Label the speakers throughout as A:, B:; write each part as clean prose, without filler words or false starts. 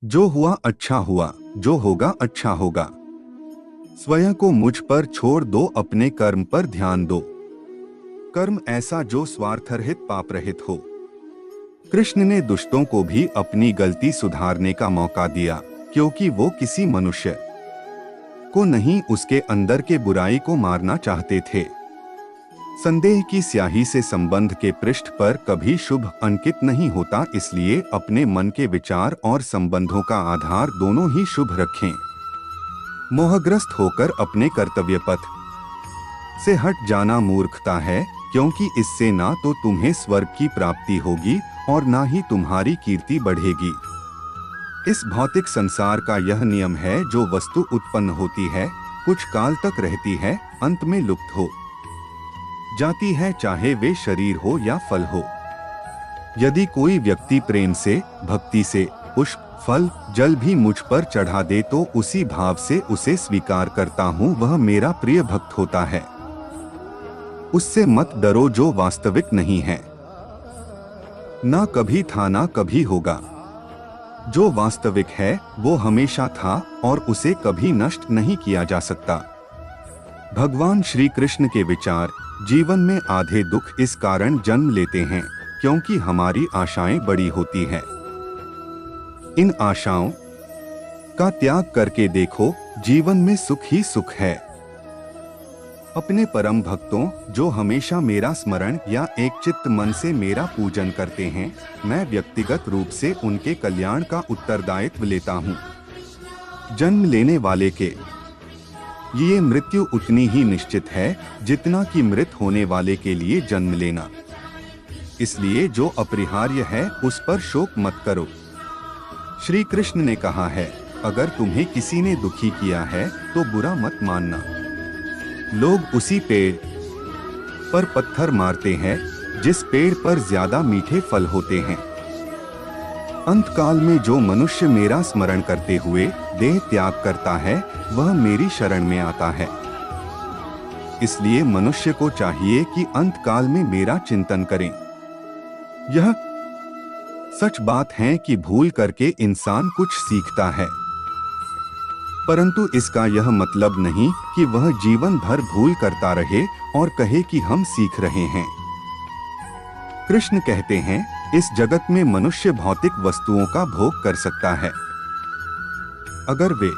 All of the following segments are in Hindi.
A: जो हुआ अच्छा हुआ, जो होगा अच्छा होगा। स्वयं को मुझ पर छोड़ दो, अपने कर्म पर ध्यान दो। कर्म ऐसा जो स्वार्थरहित पापरहित हो। कृष्ण ने दुष्टों को भी अपनी गलती सुधारने का मौका दिया, क्योंकि वो किसी मनुष्य को नहीं, उसके अंदर के बुराई को मारना चाहते थे। संदेह की स्याही से संबंध के पृष्ठ पर कभी शुभ अंकित नहीं होता, इसलिए अपने मन के विचार और संबंधों का आधार दोनों ही शुभ रखें। मोहग्रस्त होकर अपने कर्तव्य पथ से हट जाना मूर्खता है, क्योंकि इससे ना तो तुम्हें स्वर्ग की प्राप्ति होगी और ना ही तुम्हारी कीर्ति बढ़ेगी। इस भौतिक संसार का यह नियम है, जो वस्तु उत्पन्न होती है, कुछ काल तक रहती है, अंत में लुप्त हो जाती है, चाहे वे शरीर हो या फल हो। यदि कोई व्यक्ति प्रेम से, भक्ति से पुष्प, फल, जल भी मुझ पर चढ़ा दे तो उसी भाव से उसे स्वीकार करता हूँ, वह मेरा प्रिय भक्त होता है। उससे मत डरो जो वास्तविक नहीं है, ना कभी था ना कभी होगा। जो वास्तविक है वो हमेशा था और उसे कभी नष्ट नहीं किया जा सकता। भगवान श्री कृष्ण के विचार, जीवन में आधे दुख इस कारण जन्म लेते हैं क्योंकि हमारी आशाएं बड़ी होती हैं। इन आशाओं का त्याग करके देखो, जीवन में सुख ही सुख है। अपने परम भक्तों, जो हमेशा मेरा स्मरण या एक चित्त मन से मेरा पूजन करते हैं, मैं व्यक्तिगत रूप से उनके कल्याण का उत्तरदायित्व लेता हूँ। जन्म लेने वाले के लिए मृत्यु उतनी ही निश्चित है जितना कि मृत होने वाले के लिए जन्म लेना। इसलिए जो अपरिहार्य है उस पर शोक मत करो। श्री कृष्ण ने कहा है, अगर तुम्हें किसी ने दुखी किया है तो बुरा मत मानना। लोग उसी पेड़ पर पत्थर मारते हैं जिस पेड़ पर ज्यादा मीठे फल होते हैं। अंतकाल में जो मनुष्य मेरा स्मरण करते हुए देह त्याग करता है, वह मेरी शरण में आता है। इसलिए मनुष्य को चाहिए कि अंतकाल में मेरा चिंतन करें। यह सच बात है कि भूल करके इंसान कुछ सीखता है, परंतु इसका यह मतलब नहीं कि वह जीवन भर भूल करता रहे और कहे कि हम सीख रहे हैं। कृष्ण कहते हैं, इस जगत में मनुष्य भौतिक वस्तुओं का भोग कर सकता है। अगर वे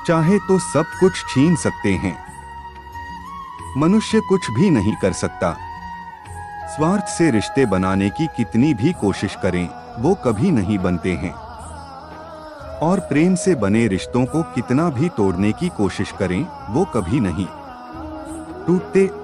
A: चाहे तो सब कुछ छीन सकते हैं। मनुष्य कुछ भी नहीं कर सकता। स्वार्थ से रिश्ते बनाने की कितनी भी कोशिश करें, वो कभी नहीं बनते हैं। और प्रेम से बने रिश्तों को कितना भी तोड़ने की कोशिश करें, वो कभी नहीं टूटते।